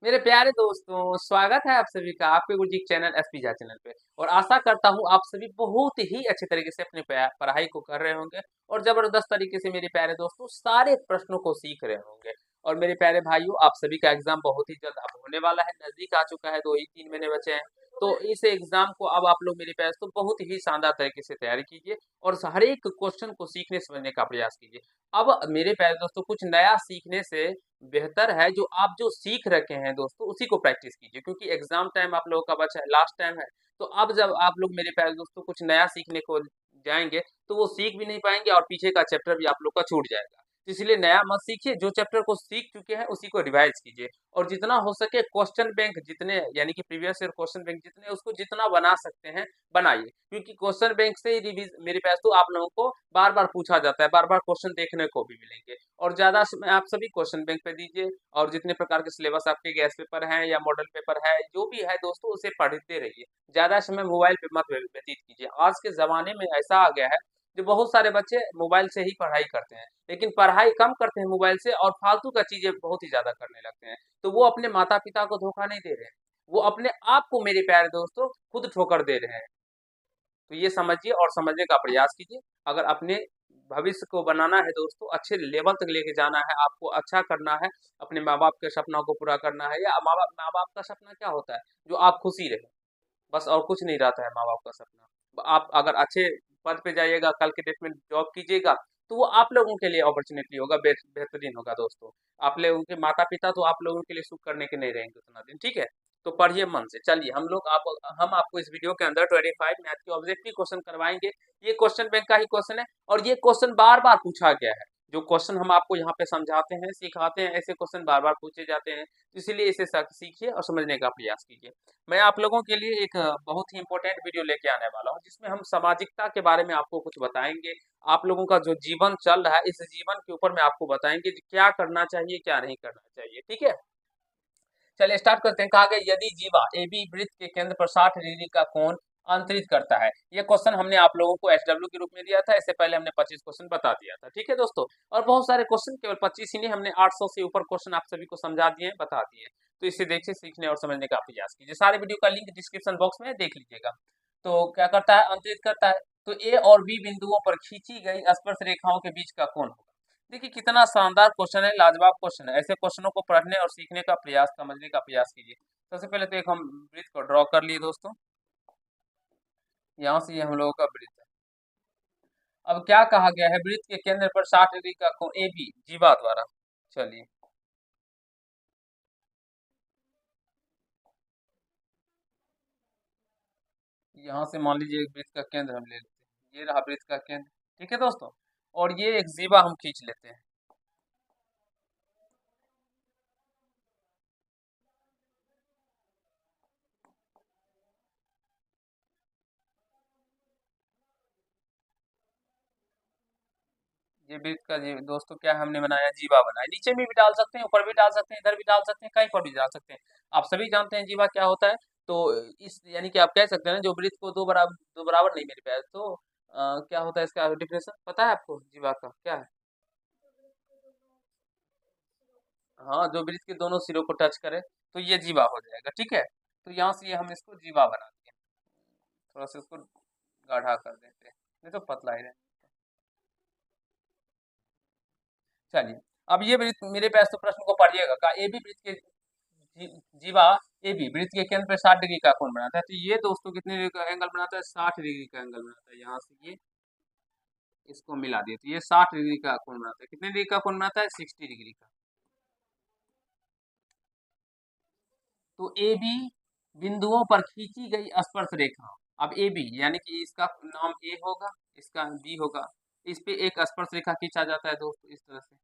मेरे प्यारे दोस्तों, स्वागत है आप सभी का आपके गुरुजी चैनल एसपी झा चैनल पे। और आशा करता हूँ आप सभी बहुत ही अच्छे तरीके से अपनी पढ़ाई को कर रहे होंगे और जबरदस्त तरीके से मेरे प्यारे दोस्तों सारे प्रश्नों को सीख रहे होंगे। और मेरे प्यारे भाइयों, आप सभी का एग्जाम बहुत ही जल्द अब होने वाला है, नजदीक आ चुका है, 2 ही 3 महीने बचे हैं। तो इस एग्जाम को अब आप लोग मेरे प्यारे दोस्तों बहुत ही शानदार तरीके से तैयारी कीजिए और हर एक क्वेश्चन को सीखने समझने का प्रयास कीजिए। अब मेरे प्यारे दोस्तों, कुछ नया सीखने से बेहतर है जो आप जो सीख रखे हैं दोस्तों उसी को प्रैक्टिस कीजिए, क्योंकि एग्जाम टाइम आप लोगों का बचा है, लास्ट टाइम है। तो अब जब आप लोग मेरे प्यारे दोस्तों कुछ नया सीखने को जाएंगे तो वो सीख भी नहीं पाएंगे और पीछे का चैप्टर भी आप लोग का छूट जाएगा। तो इसलिए नया मत सीखिए, जो चैप्टर को सीख चुके हैं उसी को रिवाइज कीजिए। और जितना हो सके क्वेश्चन बैंक जितने यानी कि प्रीवियस ईयर क्वेश्चन बैंक जितने उसको जितना बना सकते हैं बनाइए, क्योंकि क्वेश्चन बैंक से ही रिवीज मेरे पास तो आप लोगों को बार बार पूछा जाता है, बार बार क्वेश्चन देखने को भी मिलेंगे। और ज्यादा समय आप सभी क्वेश्चन बैंक पे दीजिए और जितने प्रकार के सिलेबस आपके गैस पेपर हैं या मॉडल पेपर है जो भी है दोस्तों उसे पढ़ते रहिए। ज्यादा समय मोबाइल पे मत व्यतीत कीजिए। आज के जमाने में ऐसा आ गया है जो बहुत सारे बच्चे मोबाइल से ही पढ़ाई करते हैं, लेकिन पढ़ाई कम करते हैं मोबाइल से और फालतू का चीजें बहुत ही ज्यादा करने लगते हैं। तो वो अपने माता पिता को धोखा नहीं दे रहे हैं, वो अपने आप को मेरे प्यारे दोस्तों खुद ठोकर दे रहे हैं। तो ये समझिए और समझने का प्रयास कीजिए। अगर अपने भविष्य को बनाना है दोस्तों, अच्छे लेवल तक लेके जाना है, आपको अच्छा करना है, अपने माँ बाप के सपना को पूरा करना है। या माँ बाप का सपना क्या होता है? जो आप खुशी रहे, बस और कुछ नहीं रहता है माँ बाप का सपना। आप अगर अच्छे पद पे जाइएगा, कल के डेट में जॉब कीजिएगा, तो वो आप लोगों के लिए अपॉर्चुनिटी होगा, बेहतरीन होगा दोस्तों। आप लोगों के माता पिता तो आप लोगों के लिए सुख करने के नहीं रहेंगे उतना दिन, ठीक है? तो पढ़िए मन से। चलिए हम आपको इस वीडियो के अंदर 25 मैथ के ऑब्जेक्टिव क्वेश्चन करवाएंगे। ये क्वेश्चन बैंक का ही क्वेश्चन है और ये क्वेश्चन बार बार पूछा गया है। जो क्वेश्चन हम आपको यहाँ पे समझाते हैं सिखाते हैं, ऐसे क्वेश्चन बार बार पूछे जाते हैं। तो इसीलिए इसे सीखिए और समझने का प्रयास कीजिए। मैं आप लोगों के लिए एक बहुत ही इंपॉर्टेंट वीडियो लेके आने वाला हूँ, जिसमें हम सामाजिकता के बारे में आपको कुछ बताएंगे। आप लोगों का जो जीवन चल रहा है, इस जीवन के ऊपर में आपको बताएंगे कि क्या करना चाहिए क्या नहीं करना चाहिए, ठीक है? चलिए स्टार्ट करते हैं। कहा गया यदि जीवा ए बी वृत्त के केंद्र पर 60 डिग्री का कोण अंतरित करता है। ये क्वेश्चन हमने आप लोगों को एसडब्ल्यू के रूप में दिया था, इससे पहले हमने 25 क्वेश्चन बता दिया था, ठीक है दोस्तों? और बहुत सारे क्वेश्चन, केवल 25 ही नहीं, हमने 800 से ऊपर क्वेश्चन आप सभी को समझा दिए हैं, बता दिए हैं। तो इसे देखिए, सीखने और समझने का प्रयास कीजिए। सारे वीडियो का लिंक डिस्क्रिप्शन बॉक्स में है, देख लीजिएगा। तो क्या करता है? अंतरित करता है। तो ए और बी बिंदुओं पर खींची गई स्पर्श रेखाओं के बीच का कोण होगा। देखिए कितना शानदार क्वेश्चन है, लाजवाब क्वेश्चन है। ऐसे क्वेश्चनों को पढ़ने और सीखने का प्रयास, समझने का प्रयास कीजिए। सबसे पहले तो एक हम वृत्त को ड्रॉ कर लिए दोस्तों। यहाँ से ये हम लोगों का वृत्त है। अब क्या कहा गया है? वृत्त के केंद्र पर 60 डिग्री का कोण ए बी जीवा द्वारा। चलिए, यहाँ से मान लीजिए एक वृत्त का केंद्र हम ले लेते हैं, ये रहा वृत्त का केंद्र, ठीक है दोस्तों? और ये एक जीवा हम खींच लेते हैं। ये वृत्त का जी दोस्तों क्या हमने बनाया? जीवा बनाया। नीचे में भी डाल सकते हैं, ऊपर भी डाल सकते हैं, इधर भी डाल सकते हैं, कहीं पर भी डाल सकते हैं। आप सभी जानते हैं जीवा क्या होता है। तो इस यानी कि आप कह सकते हैं ना, जो वृत्त को दो बराबर नहीं मेरे प्यार, तो क्या होता है इसका डिफिनेशन पता है आपको? जीवा का क्या है? हाँ, जो वृत्त के दोनों सिरों को टच करे तो ये जीवा हो जाएगा, ठीक है? तो यहाँ से ये हम इसको जीवा बना दिए। थोड़ा सा इसको गाढ़ा कर देते हैं, नहीं तो पतला ही रहे। चलिए, अब ये वृत्त मेरे पास, तो प्रश्न को पढ़िएगा। का ए बी वृत्त के जीवा ए बी वृत्त के केंद्र पे 60 डिग्री का कोण बनाता है। तो ये दोस्तों कितने डिग्री का एंगल बनाता है? 60 डिग्री का एंगल बनाता है। यहाँ से ये इसको मिला दिए तो ये 60 डिग्री का कोण बनाता है। कितने डिग्री का कोण बनाता है? 60 डिग्री का। तो ए बी बिंदुओं पर खींची गई स्पर्श रेखा। अब ए बी यानी कि इसका नाम ए होगा, इसका बी होगा। इस पे एक स्पर्श रेखा खींचा जाता है दोस्तों, इस तरह से।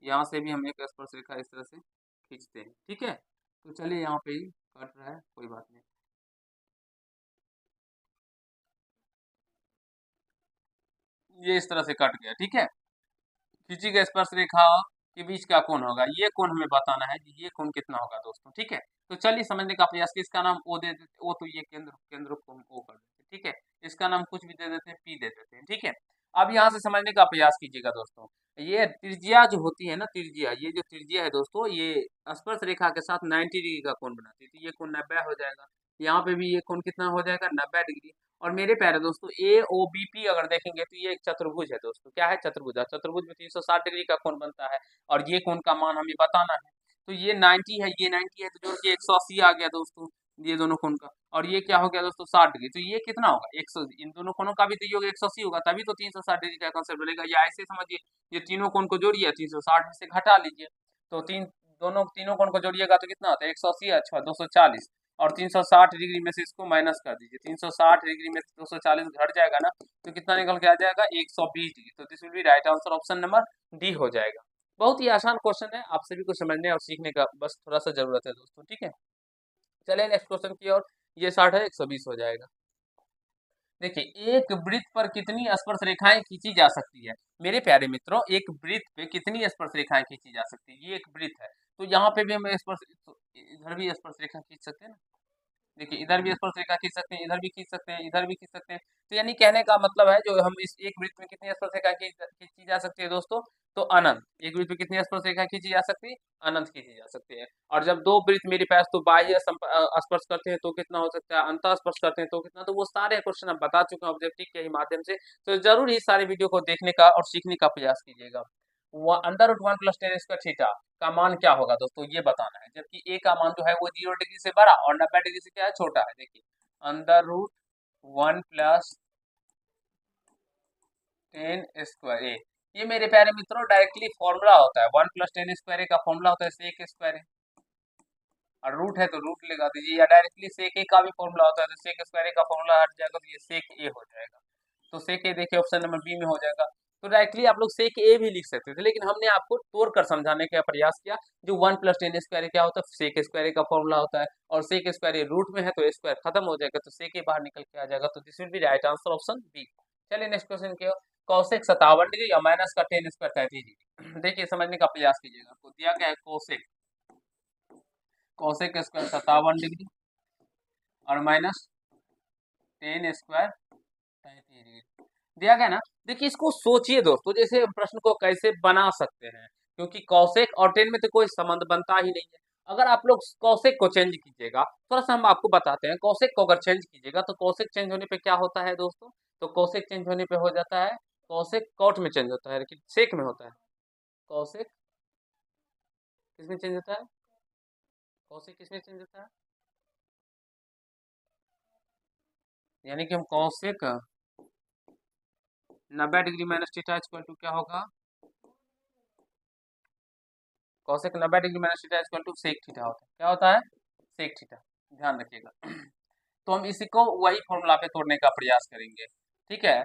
यहाँ से भी हम एक स्पर्श रेखा इस तरह से खींचते हैं, ठीक है? तो चलिए, यहाँ पे ही कट रहा है, कोई बात नहीं। ये इस तरह से कट गया, ठीक है? खींची गई स्पर्श रेखा के बीच का कोण होगा, ये कोण हमें बताना है कि ये कोण कितना होगा दोस्तों, ठीक है? तो चलिए समझने का प्रयास की। इसका नाम ओ दे देते, ओ तो ये केंद्र केंद्र को हम ओ कर देते हैं, ठीक है? इसका नाम कुछ भी दे देते हैं, पी दे देते हैं, ठीक है? अब यहाँ से समझने का प्रयास कीजिएगा दोस्तों। ये त्रिज्या जो होती है ना, त्रिज्या, ये जो त्रिज्या है दोस्तों, ये स्पर्श रेखा के साथ 90 डिग्री का कोण बनाती है, तो ये कोण 90 हो जाएगा। यहाँ पे भी ये कोण कितना हो जाएगा, 90 डिग्री। और मेरे प्यारे दोस्तों, ए ओ बी पी अगर देखेंगे तो ये एक चतुर्भुज है दोस्तों। क्या है, चतुर्भुज है। चतुर्भुज में 360 डिग्री का कोण बनता है, और ये कोण का मान हमें बताना है। तो ये 90 है, ये 90 है, तो जोड़ के 180 आ गया दोस्तों, ये दोनों कोण का। और ये क्या हो गया दोस्तों, 60 डिग्री। तो ये कितना होगा, 100, इन दोनों कोणों का भी तो योग 180 होगा, तभी तो 360 डिग्री का कॉन्सेप्ट बनेगा। या ऐसे समझिए, ये तीनों कोण को जोड़िए, 360 में से घटा लीजिए, तो तीनों कोण को जोड़िएगा तो कितना होता है, 180 अच्छा 240, और 360 डिग्री में से इसको माइनस कर दीजिए। 360 डिग्री में से 240 घट जाएगा ना, तो कितना निकल के आ जाएगा, 120 डिग्री। तो this will be right answer, option number D हो जाएगा। बहुत ही आसान क्वेश्चन है, आप सभी को समझने और सीखने का बस थोड़ा सा जरूरत है दोस्तों, ठीक है। चलिए नेक्स्ट क्वेश्चन की ओर। ये 60 है, 120 हो जाएगा। देखिए, एक वृत्त पर कितनी स्पर्श रेखाएं खींची जा सकती है। मेरे प्यारे मित्रों, एक वृत्त पे कितनी स्पर्श रेखाएं खींची जा सकती है, ये एक वृत्त है, तो यहाँ पे भी हम स्पर्श, तो इधर भी स्पर्श रेखा खींच सकते हैं ना। देखिए, इधर भी स्पर्श रेखा खींच सकते हैं, इधर भी खींच सकते हैं, इधर भी खींच सकते हैं। तो यानी कहने का मतलब है, जो हम इस एक वृत्त में कितनी स्पर्श रेखा खींची जा सकती है दोस्तों, तो अनंत। एक वृत्त में कितनी स्पर्श रेखा खींची जा सकती है, अनंत खींची जा सकती है। और जब दो वृत्त मेरे पास तो बाह्य स्पर्श करते हैं तो कितना हो सकता है, अंतः स्पर्श करते हैं तो कितना, तो वो सारे क्वेश्चन हम बता चुके हैं ऑब्जेक्टिव के ही माध्यम से। तो जरूर इस सारे वीडियो को देखने का और सीखने का प्रयास कीजिएगा। अंडर रूट 1 + tan² थीटा का मान क्या होगा दोस्तों, ये बताना है। जबकि ए का मान जो है वो 0 डिग्री से बड़ा और 90 डिग्री से क्या है, छोटा है। देखिए, अंडर रूट 1 + tan² ए, ये मेरे प्यारे मित्रों डायरेक्टली फॉर्मूला होता है। 1 + tan² का फॉर्मूला होता है सेक स्क्वायर है, और रूट है तो रूट लगा दीजिए, या डायरेक्टली सेक ए का भी फॉर्मूला होता है, तो सेक स्क्वायर ए का फॉर्मूला हट जाएगा, तो ये सेक ए हो जाएगा। तो सेक ए देखिए ऑप्शन नंबर बी में हो जाएगा। तो डायरेक्टली आप लोग सेक ए भी लिख सकते थे, लेकिन हमने आपको तोड़ कर समझाने का प्रयास किया। जो 1 + tan² क्या होता है, सेक स्क्वायर ए का फॉर्मूला होता है, और सेक स्क्वायर ए रूट में है तो स्क्वायर खत्म हो जाएगा, तो सेक ए बाहर निकल के आ जाएगा। तो this will be right answer, option B. चलिए नेक्स्ट क्वेश्चन की ओर। कौशिक 57 डिग्री और माइनस का tan² 33 डिग्री। देखिए, समझने का प्रयास कीजिएगा। आपको दिया गया है कौशिक, कौशिक स्क्वायर 57 डिग्री और माइनस tan² 33 डिग्री दिया गया ना। देखिए, इसको सोचिए दोस्तों, जैसे प्रश्न को कैसे बना सकते हैं, क्योंकि कौशिक और टेन में तो कोई संबंध बनता ही नहीं है। अगर आप लोग कौशिक को चेंज कीजिएगा, थोड़ा सा हम आपको बताते हैं। कौशिक को अगर चेंज कीजिएगा तो कौशिक चेंज होने पे क्या होता है दोस्तों, तो कौशिक चेंज होने पे हो जाता है, कौशिक कॉट में चेंज होता है, लेकिन सेक में होता है। कौशिक किसमें चेंज होता है, कौशिक किसमें चेंज होता है, यानी कि हम cosec 90 degree minus theta equal to क्या होगा, cosec 90 degree minus theta equal to sec theta होता है। क्या होता है, सेक थीटा, ध्यान रखिएगा। तो हम इसी को वही फॉर्मूला पे तोड़ने का प्रयास करेंगे, ठीक है।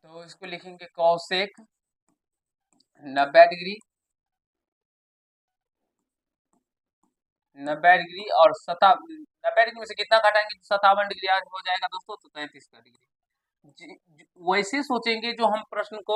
तो इसको लिखेंगे कौशिक 90 डिग्री, 90 डिग्री और 90 डिग्री में से कितना घटाएंगे, 57 डिग्री आज हो जाएगा दोस्तों, तो 33 का डिग्री। वैसे सोचेंगे जो हम प्रश्न को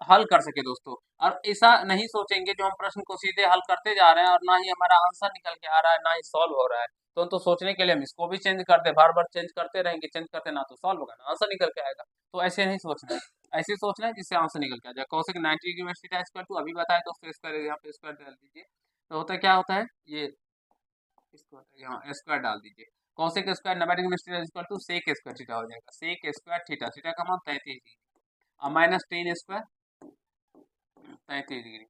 हल कर सके दोस्तों, और ऐसा नहीं सोचेंगे जो हम प्रश्न को सीधे हल करते जा रहे हैं और ना ही हमारा आंसर निकल के आ रहा है, ना ही सॉल्व हो रहा है। तो सोचने के लिए हम इसको भी चेंज कर दे, बार बार चेंज करते रहेंगे, चेंज करते ना तो सॉल्व होगा ना आंसर निकल के आएगा। तो ऐसे नहीं सोचना है, ऐसे सोचना है जिससे आंसर निकल के आ जाए। कौशिक 90 डिग्री में थीटा इक्वल टू, अभी बताया दोस्तों, स्क्वायर यहाँ पे स्क्वायर डाल दीजिए, तो होता है क्या होता है, ये इसको यहाँ स्क्वायर डाल दीजिए। कौशिक स्क्वायर 90 डिग्री में theta equal to sec square theta हो जाएगा। सेक स्क्वायर थीटा, थीटा का मान 33 डिग्री और माइनस tan² 33 डिग्री।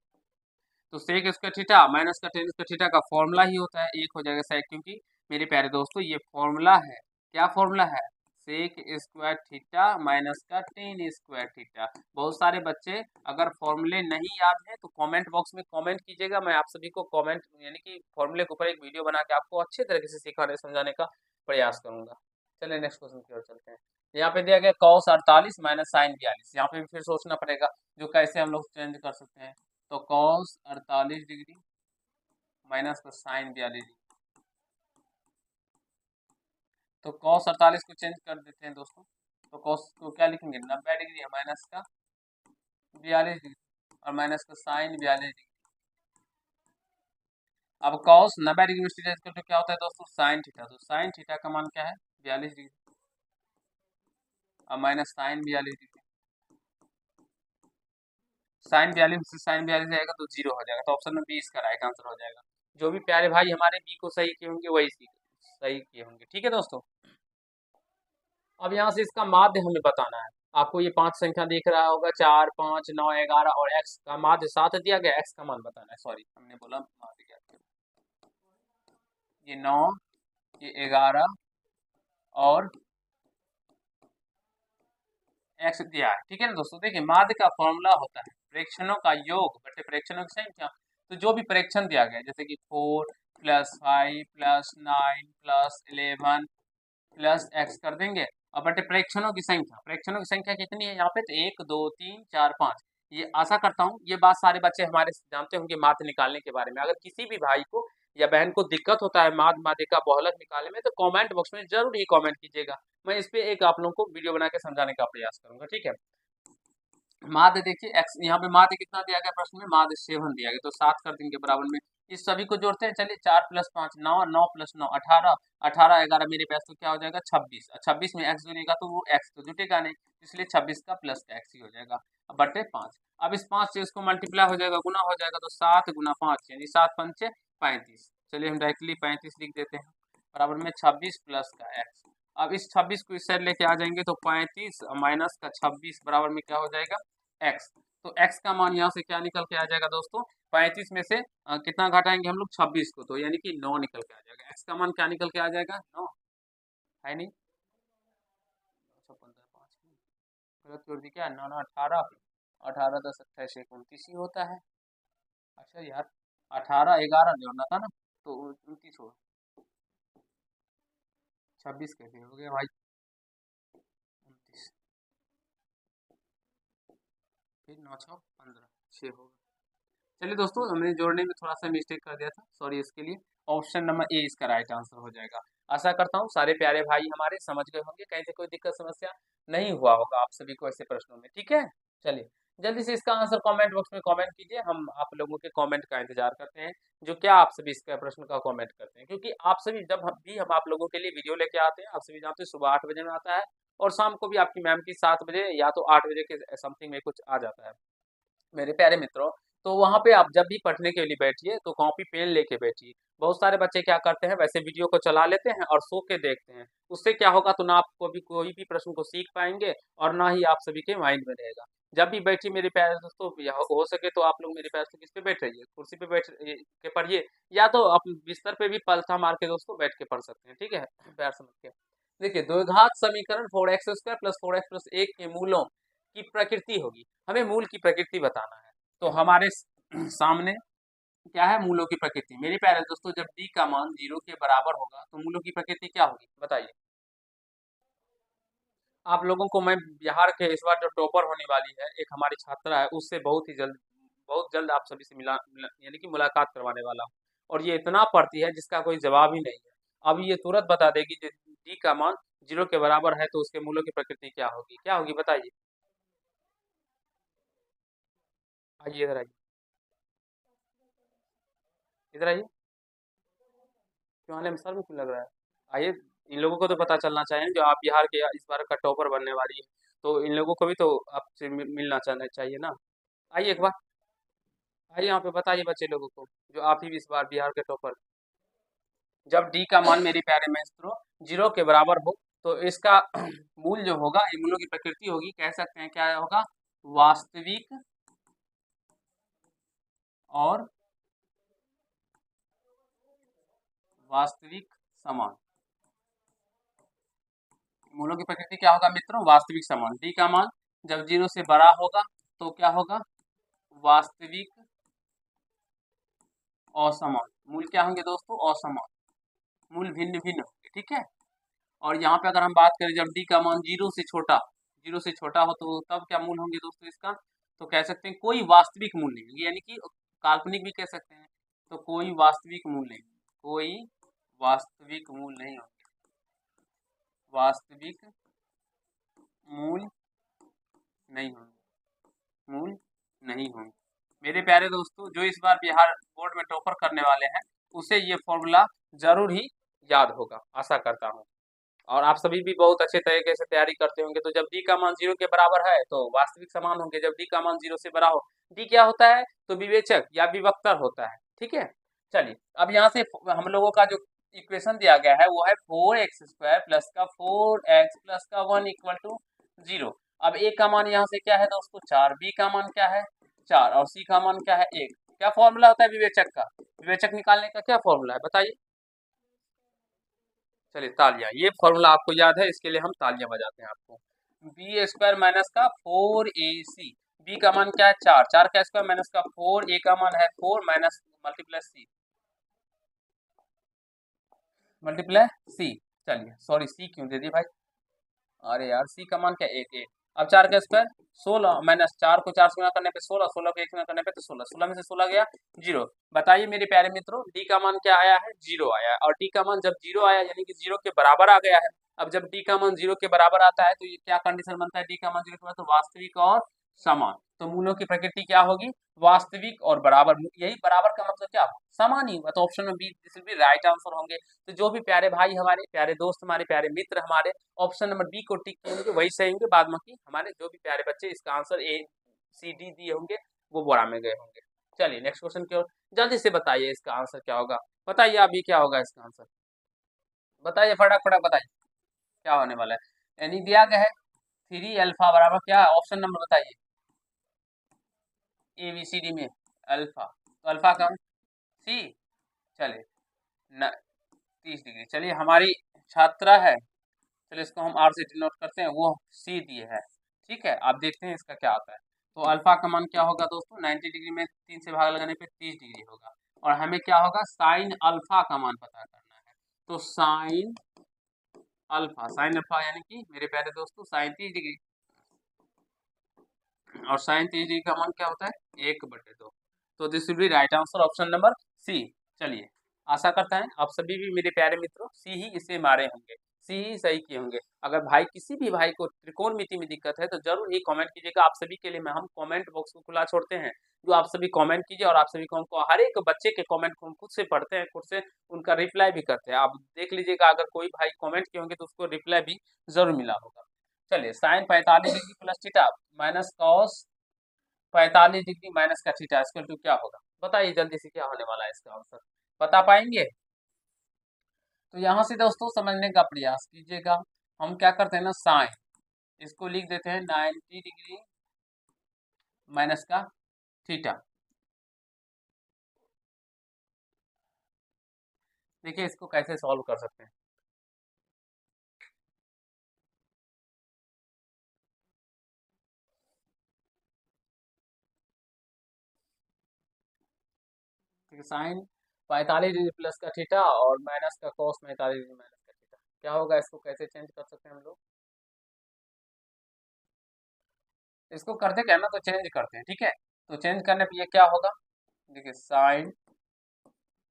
तो सेक स्क्वायर थीटा माइनस का tan² थीटा का फॉर्मूला ही होता है, एक हो जाएगा सेक, क्योंकि मेरे प्यारे दोस्तों ये फॉर्मूला है। क्या फॉर्मूला है, सेक स्क्वायर थीटा माइनस का tan² थीटा। बहुत सारे बच्चे अगर फॉर्मूले नहीं याद है तो कमेंट बॉक्स में कमेंट कीजिएगा, मैं आप सभी को कमेंट यानी कि फॉर्मूले के ऊपर एक वीडियो बना के आपको अच्छे तरीके से सिखाने समझाने का प्रयास करूंगा। चलिए नेक्स्ट क्वेश्चन की ओर चलते हैं। यहाँ पे दिया गया cos 48 माइनस साइन 42, यहाँ पे भी फिर सोचना पड़ेगा जो कैसे हम लोग चेंज कर सकते हैं। तो cos 48 डिग्री माइनस का साइन 42 डिग्री, तो cos 48 को चेंज कर देते हैं दोस्तों। तो cos को क्या लिखेंगे, 90 डिग्री है माइनस का 42 डिग्री और माइनस का साइन 42 डिग्री। अब cos 90 डिग्री में थीटा इक्वल टू क्या होता है दोस्तों, साइन थीटा। तो साइन थीटा का मान क्या है, 42 डिग्री और माइनस साइन 42 डिग्री। साइन 42 से साइन 42 जाएगा तो 0 हो जाएगा, तो ऑप्शन में बी इसका राइट आंसर हो जाएगा। जो भी प्यारे भाई हमारे बी को सही किए होंगे वही सही किए होंगे। ठीक है दोस्तों, अब यहाँ से इसका माध्य हमें बताना है। आपको ये 5 संख्या दिख रहा होगा, 4, 5, 9, 11 और x का माध्य 7 दिया गया, x का मान बताना है। सॉरी हमने बोला माध्य क्या था। ये 9, ये 11 और x दिया है। ठीक है ना दोस्तों, देखिए माध्य का फॉर्मूला होता है प्रेक्षणों का योग बटे प्रेक्षणों की संख्या। तो जो भी प्रेक्षण दिया गया जैसे कि 4 + 5 + 9 + 11 प्लस एक्स कर देंगे और बटे प्रेक्षणों की संख्या, प्रेक्षणों की संख्या कितनी है यहाँ पे, तो 1 2 3 4 5। ये आशा करता हूँ ये बात सारे बच्चे हमारे जानते होंगे माध्य निकालने के बारे में। अगर किसी भी भाई को या बहन को दिक्कत होता है माध्य माध्य का बहुलक निकालने में, तो कमेंट बॉक्स में जरूर ही कमेंट कीजिएगा। मैं इस पे एक आप लोगों को वीडियो बना के समझाने का प्रयास करूंगा। ठीक है, माध्य देखिए एक्स, यहाँ पे माध्य कितना दिया गया प्रश्न में, माध्य 7 दिया गया, तो 7 कर देंगे बराबर में। इस सभी को जोड़ते हैं, चलिए 4 + 5 9, 9 + 9 18, 18 11 मेरे पास तो क्या हो जाएगा 26। 26 में एक्स जुड़ेगा तो वो एक्स तो जुटेगा नहीं, इसलिए 26 का प्लस का एक्स ही हो जाएगा बटे 5। अब इस 5 से इसको मल्टीप्लाई हो जाएगा, गुना हो जाएगा, तो 7 × 5 यानी 7 पंचे 35। चलिए हम डायरेक्टली 35 लिख देते हैं बराबर में 26 प्लस का एक्स। अब इस 26 को इस साइड लेके आ जाएंगे तो 35 माइनस का 26 बराबर में क्या हो जाएगा एक्स। तो एक्स का मान यहाँ से क्या निकल के आ जाएगा दोस्तों, 35 में से कितना घटाएंगे हम लोग 26 को, तो यानी कि 9 निकल के आ जाएगा। एक्स का मान क्या निकल के आ जाएगा 9, है नहीं। 15 5 गलत कर दी क्या, 9 9 18, 18 10 28 29 ही होता है। अच्छा यार 18 11 जोड़ना था ना, तो 29 हो, 26 कैसे हो गया भाई 29, फिर 9 6 15 6 हो गया। चलिए दोस्तों हमने जोड़ने में थोड़ा सा मिस्टेक कर दिया था, सॉरी इसके लिए। ऑप्शन नंबर ए इसका राइट आंसर हो जाएगा। आशा करता हूँ सारे प्यारे भाई हमारे समझ गए होंगे, कहीं से कोई दिक्कत समस्या नहीं हुआ होगा आप सभी को ऐसे प्रश्नों में। ठीक है, चलिए जल्दी से इसका आंसर कमेंट बॉक्स में कमेंट कीजिए, हम आप लोगों के कमेंट का इंतजार करते हैं। जो क्या आप सभी इसका प्रश्न का कमेंट करते हैं, क्योंकि आप सभी जब हम आप लोगों के लिए वीडियो लेके आते हैं, आप सभी जानते हैं सुबह 8 बजे में आता है और शाम को भी आपकी मैम की 7 बजे या तो 8 बजे के समथिंग में कुछ आ जाता है मेरे प्यारे मित्रों। तो वहाँ पे आप जब भी पढ़ने के लिए बैठिए तो कॉपी पेन लेके बैठिए। बहुत सारे बच्चे क्या करते हैं, वैसे वीडियो को चला लेते हैं और सो के देखते हैं। उससे क्या होगा, तो ना आप कोई भी प्रश्न को सीख पाएंगे और ना ही आप सभी के माइंड में रहेगा। जब भी बैठिए मेरे प्यारे दोस्तों, हो सके तो आप लोग मेरे प्यार से किस पे बैठ रहिए, कुर्सी पे बैठ के पढ़िए, या तो आप बिस्तर पे भी पलथा मार के दोस्तों बैठ के पढ़ सकते हैं। ठीक है, प्यार समझ के देखिए, द्विघात समीकरण 4x² + 4x + 1 के मूलों की प्रकृति होगी। हमें मूल की प्रकृति बताना है। तो हमारे सामने क्या है, मूलों की प्रकृति। मेरे प्यारे दोस्तों जब d का मान 0 के बराबर होगा तो मूलों की प्रकृति क्या होगी बताइए। आप लोगों को मैं बिहार के इस बार जो टॉपर होने वाली है एक हमारी छात्रा है, उससे बहुत जल्द आप सभी से यानी कि मुलाकात करवाने वाला हूँ। और ये इतना पढ़ती है जिसका कोई जवाब ही नहीं है। अब ये तुरंत बता देगी कि d का मान 0 के बराबर है तो उसके मूलों की प्रकृति क्या होगी बताइए। आइए इधर आइए, इधर आइए, क्यों आने में सर में क्यों लग रहा है। आइए, इन लोगों को तो पता चलना चाहिए जो आप बिहार के इस बार का टॉपर बनने वाली है, तो इन लोगों को भी तो आपसे मिलना चाहना चाहिए ना। आइए एक बार, आइए यहाँ पे बताइए बच्चे लोगों को जो आप ही इस बार बिहार के टॉपर। जब डी का मान मेरे प्यारे माestro 0 के बराबर हो तो इसका मूल जो होगा, ये मूलों की प्रकृति होगी, कह सकते हैं क्या होगा, वास्तविक और वास्तविक समान। मूलों की प्रकृति क्या होगा मित्रों, वास्तविक समान। डी का मान जब 0 से बड़ा होगा तो क्या होगा, वास्तविक असमान। मूल क्या होंगे दोस्तों, असमान, मूल भिन्न भिन्न होंगे। ठीक है, और यहाँ पे अगर हम बात करें जब डी का मान 0 से छोटा हो तो तब क्या मूल होंगे दोस्तों इसका, तो कह सकते हैं कोई वास्तविक मूल नहीं होंगे, यानी कि काल्पनिक भी कह सकते हैं। तो कोई वास्तविक मूल नहीं, कोई वास्तविक मूल नहीं होंगे, वास्तविक मूल नहीं होंगे, मूल नहीं होंगे। मेरे प्यारे दोस्तों जो इस बार बिहार बोर्ड में टॉपर करने वाले हैं उसे ये फॉर्मूला जरूर ही याद होगा, आशा करता हूँ। और आप सभी भी बहुत अच्छे तरीके से तैयारी करते होंगे। तो जब डी का मान 0 के बराबर है तो वास्तविक समान होंगे, जब डी का मान 0 से बड़ा हो, डी क्या होता है, तो विवेचक या विभक्तर होता है। ठीक है, चलिए अब यहाँ से हम लोगों का जो इक्वेशन दिया गया है वो है 4x² प्लस का 4x प्लस का 1 इक्वल टू 0। अब ए का मान यहाँ से क्या है दोस्तों 4, बी का मान क्या है 4 और सी का मान क्या है 1। क्या फॉर्मूला होता है विवेचक का, विवेचक निकालने का क्या फॉर्मूला है बताइए। चलिए तालियां, ये फॉर्मूला आपको याद है, इसके लिए हम तालियां बजाते हैं आपको। बी स्क्वायर माइनस का 4ac, बी का मान क्या है 4, 4 का स्क्वायर माइनस का 4, ए का मान है 4 minus multiply C, multiply C. चलिए सॉरी सी क्यों दे दी भाई, अरे यार सी का मान क्या 1 1। अब 4 का स्क्वायर 16 माइनस 4 को 4 से गुणा करने पे 16, 16 को 1 से गुणा करने पे तो 16, 16 में से 16 गया 0। बताइए मेरे प्यारे मित्रों डी का मान क्या आया है 0 आया है, और डी का मान जब 0 आया यानी कि 0 के बराबर आ गया है। अब जब डी का मान 0 के बराबर आता है तो ये क्या कंडीशन बनता है, डी का मान 0 के बराबर तो वास्तविक और समान। तो मूलों की प्रकृति क्या होगी, वास्तविक और बराबर। यही बराबर का मतलब क्या, समान ही हुआ, तो ऑप्शन में B this will be right answer होंगे। तो जो भी प्यारे भाई हमारे, प्यारे दोस्त हमारे, प्यारे मित्र हमारे ऑप्शन नंबर बी को टिक किए होंगे वही सही होंगे, बाद बाकी हमारे जो भी प्यारे बच्चे इसका आंसर ए सी डी दिए होंगे वो बोरा में गए होंगे। चलिए नेक्स्ट क्वेश्चन की ओर जल्दी से बताइए इसका आंसर क्या होगा, बताइए अभी क्या होगा इसका आंसर, बताइए फटाक फटाक बताइए क्या होने वाला है। यानी दिया गया है 3 अल्फा बराबर क्या है, ऑप्शन नंबर बताइए ए बी सी डी में अल्फा, तो अल्फा कम सी, चलिए 30 डिग्री। चलिए हमारी छात्रा है, चलिए इसको हम आर से डिनोट करते हैं, वो सी दिए है। ठीक है, आप देखते हैं इसका क्या आता है। तो अल्फा का मान क्या होगा दोस्तों 90 डिग्री में 3 से भाग लगाने पे 30 डिग्री होगा, और हमें क्या होगा साइन अल्फा का मान पता करना है। तो साइन अल्फा, साइन अल्फा यानी कि मेरे प्यारे दोस्तों साइन 30 डिग्री, और साइन 30 डिग्री का मान क्या होता है 1/2। तो this will be right answer option number C. चलिए आशा करता है आप सभी भी मेरे प्यारे मित्रों सी ही इसे मारे होंगे, सी ही सही किए होंगे। अगर भाई किसी भी भाई को त्रिकोणमिति में दिक्कत है तो जरूर ही कमेंट कीजिएगा, आप सभी के लिए मैं हम कमेंट बॉक्स को खुला छोड़ते हैं, जो आप सभी कमेंट कीजिए, और आप सभी को हमको हर एक बच्चे के कमेंट को हम खुद से पढ़ते हैं, खुद से उनका रिप्लाई भी करते हैं। आप देख लीजिएगा अगर कोई भाई कमेंट किए होंगे तो उसको रिप्लाई भी जरूर मिला होगा। चलिए sine 45 degree plus theta minus cos 45 degree minus का थीटा इक्वल टू क्या होगा, बताइए जल्दी से क्या होने वाला है इसका आंसर, बता पाएंगे। तो यहाँ से दोस्तों समझने का प्रयास कीजिएगा, हम क्या करते हैं ना साइन, इसको लिख देते हैं 90 डिग्री माइनस का थीटा। देखिए इसको कैसे सॉल्व कर सकते हैं। ठीक है, साइन 45 डिग्री प्लस का थीटा और माइनस का कॉस 45 डिग्री माइनस का थीटा क्या होगा, इसको कैसे चेंज कर सकते हैं हम लोग। इसको करते क्या है ना, तो चेंज करते हैं। ठीक है, तो चेंज करने पे ये क्या होगा, देखिए साइन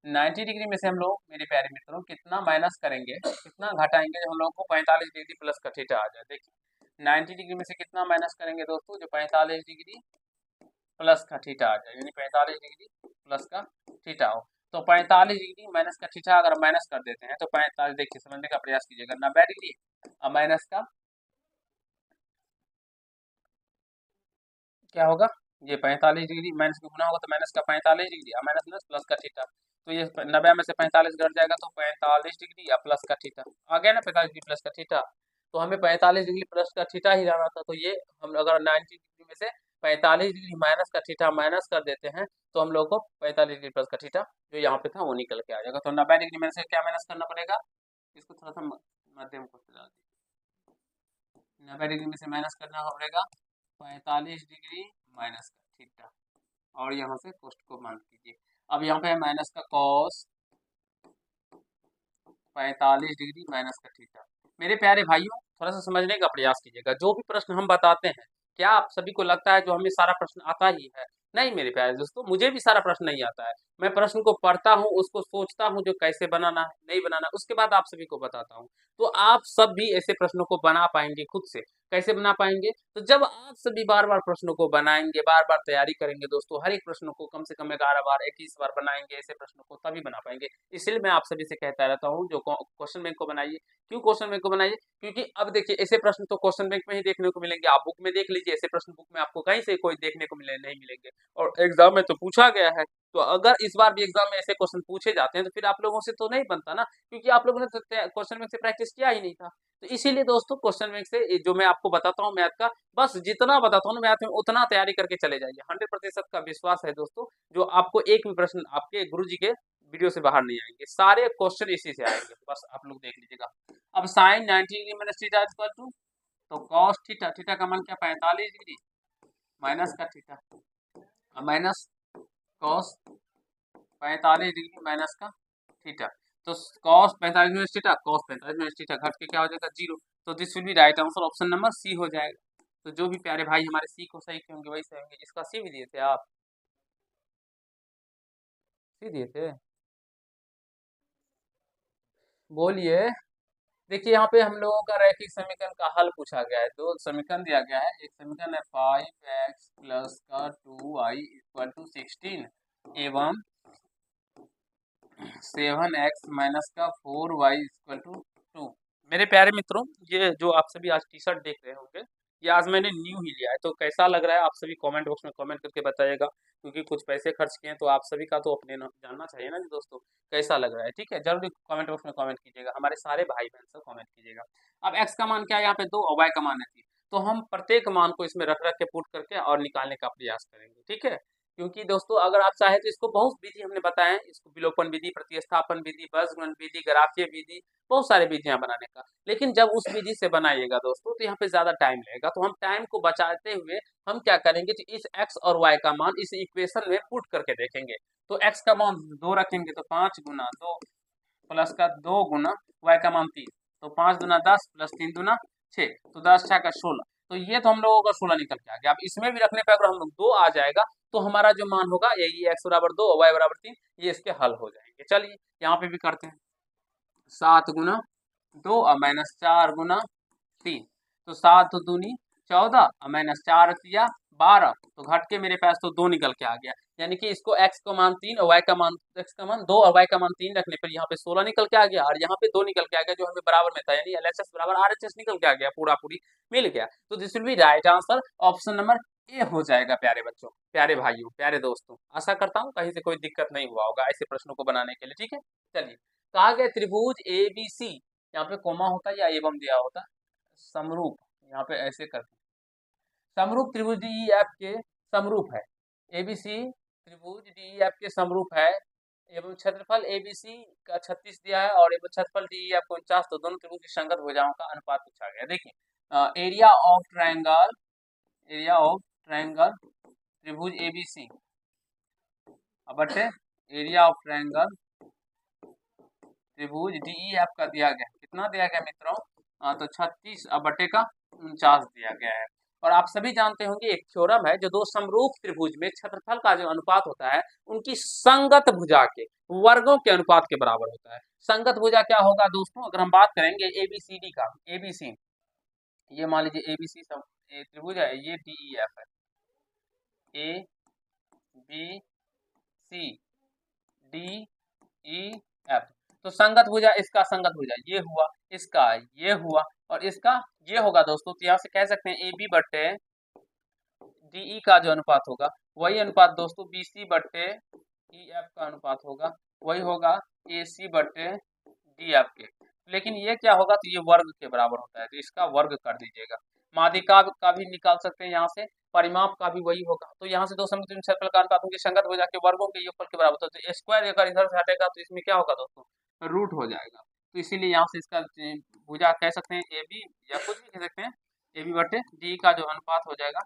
90 डिग्री में से हम लोग मेरे प्यारे मित्रों कितना माइनस करेंगे, कितना घटाएंगे, जो हम लोग को 45 डिग्री प्लस का थीटा आ जाए। देखिए 90 डिग्री में से कितना माइनस करेंगे दोस्तों, जो 45 डिग्री प्लस का थीटा आ जाए, यानी 45 डिग्री प्लस का थीटा हो। तो 45 डिग्री माइनस का थीटा अगर माइनस कर देते हैं तो 45, देखिए समझने का प्रयास कीजिएगा, 90 डिग्री अब माइनस का क्या होगा, ये 45 डिग्री माइनस में गुना होगा तो माइनस का 45 डिग्री और माइनस प्लस प्लस का थीटा। तो ये 90 में से 45 घट जाएगा तो 45 डिग्री या प्लस का थीटा आ गया ना, 45 डिग्री प्लस का थीटा। तो हमें 45 डिग्री प्लस का थीटा ही लाना था, तो ये हम अगर 90 डिग्री में से 45 डिग्री माइनस का थीटा माइनस कर देते हैं तो हम लोग को 45 डिग्री प्लस का थीटा जो यहाँ पे था वो निकल के आ जाएगा। तो 90 डिग्री में से क्या माइनस करना पड़ेगा, इसको थोड़ा सा मध्यम को डाल दीजिए, 90 डिग्री में से माइनस करना पड़ेगा 45 डिग्री माइनस का थीटा, और यहाँ से कोष्ट को मान कीजिए। अब यहाँ पे है माइनस का कॉस 45 डिग्री माइनस का थीटा। मेरे प्यारे भाइयों थोड़ा सा समझने का प्रयास कीजिएगा, जो भी प्रश्न हम बताते हैं क्या आप सभी को लगता है जो हमें सारा प्रश्न आता ही है, नहीं मेरे प्यारे दोस्तों, मुझे भी सारा प्रश्न नहीं आता है। मैं प्रश्न को पढ़ता हूँ, उसको सोचता हूँ जो कैसे बनाना है नहीं बनाना, उसके बाद आप सभी को बताता हूँ। तो आप सब भी ऐसे प्रश्नों को बना पाएंगे खुद से, कैसे बना पाएंगे? तो जब आप सभी बार बार प्रश्नों को बनाएंगे, बार बार तैयारी करेंगे दोस्तों, हर एक प्रश्नों को कम से कम 11 बार 21 बार बनाएंगे ऐसे प्रश्नों को, तभी बना पाएंगे। इसलिए मैं आप सभी से कहता रहता हूँ जो क्वेश्चन बैंक को बनाइए। क्यों क्वेश्चन बैंक को बनाइए? क्योंकि अब देखिए ऐसे प्रश्न तो क्वेश्चन बैंक में ही देखने को मिलेंगे, आप बुक में देख लीजिए, ऐसे प्रश्न बुक में आपको कहीं से कोई देखने को मिले नहीं मिलेंगे, और एग्जाम में तो पूछा गया है। तो अगर इस बार भी एग्जाम में ऐसे क्वेश्चन पूछे जाते हैं तो फिर आप लोगों से तो नहीं बनता ना, क्योंकि आप लोगों ने तो क्वेश्चन बैंक से प्रैक्टिस किया ही नहीं था। तो इसीलिए दोस्तों क्वेश्चन बैंक से जो मैं आपको बताता हूँ मैथ का, बस जितना बताता हूँ ना मैथ में उतना तैयारी करके चले जाइए। 100% का विश्वास है दोस्तों, जो आपको एक भी प्रश्न आपके गुरुजी के वीडियो से बाहर नहीं आएंगे, सारे क्वेश्चन इसी से आएंगे, बस आप लोग देख लीजिएगा। अब sine 90 degree minus theta equal to, तो कॉस थीटा, थीटा का मान क्या 45 डिग्री माइनस का theta, minus cos 45 degree minus का थीटा। तो cos 45 minus theta, cos 45 minus theta घट के क्या हो जाएगा 0। तो this will be right answer, option number C हो जाएगा। तो जो भी प्यारे भाई हमारे सी को सही होंगे वही सही होंगे। इसका सी भी दिए थे आप, सी दिए थे, बोलिए। देखिए यहाँ पे हम लोगों का रैखिक समीकरण का हल पूछा गया है, दो समीकरण दिया गया है। एक समीकरण है 5x प्लस का 2y इक्वल टू 16 एवं 7x माइनस का 4y इक्वल टू 2। मेरे प्यारे मित्रों, ये जो आप सभी आज टी शर्ट देख रहे होंगे, ये आज मैंने न्यू ही लिया है। तो कैसा लग रहा है आप सभी कमेंट बॉक्स में कमेंट करके बताइएगा, क्योंकि कुछ पैसे खर्च किए हैं तो आप सभी का तो अपने जानना चाहिए ना जी दोस्तों, कैसा लग रहा है। ठीक है, जरूर कमेंट बॉक्स में कमेंट कीजिएगा, हमारे सारे भाई बहन सब कमेंट कीजिएगा। अब एक्स का मान क्या है यहाँ पे 2 और वाई का मान है 3, तो हम प्रत्येक मान को इसमें रख रख के पुट करके और निकालने का प्रयास करेंगे। ठीक है, क्योंकि दोस्तों अगर आप चाहे तो इसको बहुत विधि हमने बताए हैं, इसको विलोपन विधि, प्रतिस्थापन विधि, बसगुणन विधि, ग्राफीय विधि, बहुत सारे विधियां बनाने का। लेकिन जब उस विधि से बनाइएगा दोस्तों तो यहाँ पे ज्यादा टाइम लगेगा, तो हम टाइम को बचाते हुए हम क्या करेंगे कि इस x और y का मान इस इक्वेशन में पुट करके देखेंगे। तो x का मान 2 रखेंगे तो 5 गुना 2 प्लस का 2 गुना y का मान 3, तो 5 दुना 10 प्लस 3 दुना 6, तो 10 6 का 16। तो ये तो हम लोगों का 16 निकल के आ गया। अब इसमें भी रखने पे अगर हम लोग 2 आ जाएगा तो हमारा जो मान होगा यही x बराबर 2 y बराबर 3, ये इसके हल हो जाएंगे। चलिए यहाँ पे भी करते हैं। 7 गुना 2 और माइनस 4 गुना 3, तो 7 दूनी 14 और माइनस 4 किया 12, तो घट के मेरे पास तो 2 निकल के आ गया। यानी कि इसको x का मान 3 और y का मान, x का मान 2 और y का मान 3 रखने पर यहाँ पे 16 निकल के आ गया, और यहाँ पे 2 निकल के आ गया जो हमें बराबर में था, यानी LHS बराबर RHS निकल के आ गया, पूरा पूरी मिल गया। तो this will be right answer, option number A हो जाएगा। प्यारे बच्चों, प्यारे भाइयों, प्यारे दोस्तों, आशा करता हूँ कहीं से कोई दिक्कत नहीं हुआ होगा ऐसे प्रश्नों को बनाने के लिए। ठीक है, चलिए। कहा गया त्रिभुज ABC, यहाँ पे कोमा होता है या एवं दिया होता है, समरूप, यहाँ पे ऐसे करते हैं, समरूप त्रिभुज DEF के समरूप है। ABC त्रिभुज DEF के समरूप है एवं क्षेत्रफल ABC का 36 दिया है और एवं क्षेत्रफल DEF को 49, तो दोनों त्रिभुज की संगत भुजाओं का अनुपात पूछा गया। देखिए area of triangle, area of triangle त्रिभुज ABC बटे एरिया ऑफ ट्रायंगल त्रिभुज DEF का दिया गया, कितना दिया गया मित्रों? तो 36 बटे का 49 दिया गया है। और आप सभी जानते होंगे एक थ्योरम है, जो दो समरूप त्रिभुज में क्षेत्रफल का जो अनुपात होता है उनकी संगत भुजा के वर्गों के अनुपात के बराबर होता है। संगत भुजा क्या होगा दोस्तों? अगर हम बात करेंगे ABCD का, ABC, ये मान लीजिए ABC त्रिभुज है, ये DEF है, ABCDEF, तो संगत भुजा, इसका संगत भुजा ये हुआ, इसका ये हुआ और इसका ये होगा दोस्तों। तो यहाँ से कह सकते हैं AB बटे DE का जो अनुपात होगा वही अनुपात दोस्तों BC बटे EF का अनुपात होगा, वही होगा AC बटे DF के। लेकिन ये क्या होगा? तो ये वर्ग के बराबर होता है, तो इसका वर्ग कर दीजिएगा। माध्यिका का भी निकाल सकते हैं यहाँ से, परिमाप का भी वही होगा। तो यहाँ से दो समकोण क्षेत्रफल का अनुपात उनकी संगत भुजा के वर्गों के योगफल के बराबर होता है। तो स्क्वायर अगर इधर से हटेगा तो इसमें क्या होगा दोस्तों? रूट हो जाएगा। तो इसीलिए यहाँ से इसका भुजा कह सकते हैं AB, या कुछ भी कह सकते हैं AB बटे DE का जो अनुपात हो जाएगा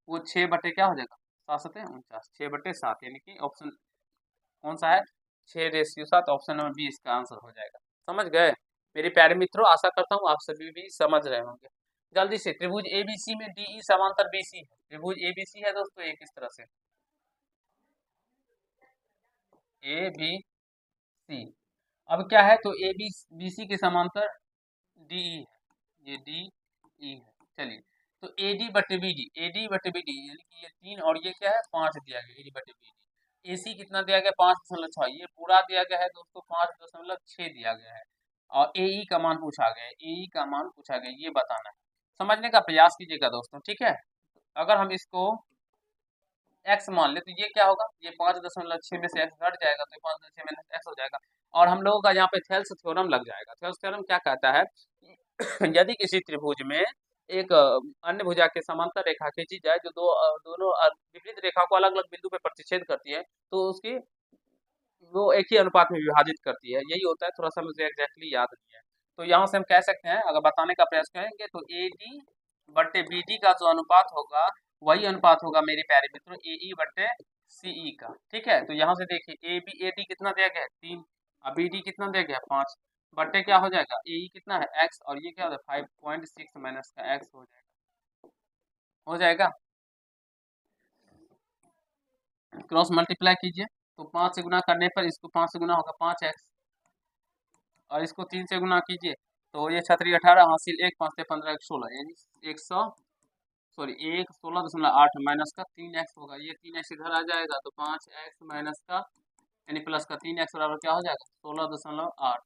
वो 6 बटे क्या हो जाएगा? 7 7 49, 6 बटे 7, यानी कि ऑप्शन कौन सा है? 6:7, ऑप्शन नंबर बी इसका आंसर हो जाएगा। समझ गए मेरे प्यारे मित्रों? आशा करता हूँ आप सभी भी समझ रहे होंगे। जल्दी से, त्रिभुज ABC में DE समांतर BC है, त्रिभुज ABC है दोस्तों एक इस तरह से ABC। अब क्या है? तो BC के समांतर DE है, ये DE है। चलिए तो एडी बटे बी डी यानी कि ये 3 और ये क्या है 5 दिया गया एडी बटे बी डी। एसी कितना दिया गया 5.6, ये पूरा दिया गया है दोस्तों 5.6 दिया गया है। और एई का मान पूछा गया है, एई का मान पूछा गया ये बताना है। समझने का प्रयास कीजिएगा दोस्तों, ठीक है। अगर हम इसको एक्स मान ले तो ये क्या होगा, ये 5.6 में से एक्स घट जाएगा तो 5.6 माइनस एक्स हो जाएगा। और हम लोगों का यहाँ पे थेल्स थ्योरम लग जाएगा। थेल्स थ्योरम क्या कहता है यदि किसी त्रिभुज में एक अन्य भुजा के समांतर रेखा खींची जाए जो दोनों विपरीत रेखा को अलग अलग बिंदु पे प्रतिच्छेद करती है तो उसकी वो एक ही अनुपात में विभाजित करती है, यही होता है। थोड़ा सा मुझे एग्जैक्टली याद नहीं है। तो यहाँ से हम कह सकते हैं, अगर बताने का प्रयास करेंगे तो ए डी बट्टे बी डी का जो अनुपात होगा वही अनुपात होगा मेरे प्यारे मित्रों ए ई बट्टे सी ई का, ठीक है। तो यहाँ से देखिए ए डी कितना दिया गया है 3 और बी डी कितना दिया गया है 5 बट्टे क्या हो जाएगा ए ई कितना है एक्स और ये क्या हो जाएगा 5.6 माइनस का एक्स हो जाएगा। क्रॉस मल्टीप्लाई कीजिए तो 5 से गुना करने पर इसको 5 से गुना होगा 5x और इसको 3 से गुना कीजिए तो ये 18 हासिल 1 5 से 15 16 यानी 16.8 माइनस का 3x होगा। ये 3x इधर आ जाएगा तो 5x माइनस का यानी प्लस का 3x बराबर क्या हो जाएगा 16.8।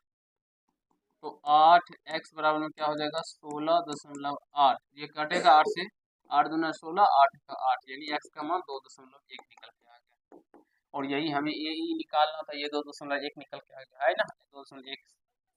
तो 8x बराबर में क्या हो जाएगा 16.8, ये कटेगा 8 से, 8 दूना 16 8 का 8 यानी x का मान 2.1 निकल के आ गया। और यही हमें ए ई निकालना था, ये 2.1 निकल के आ गया है ना 2.1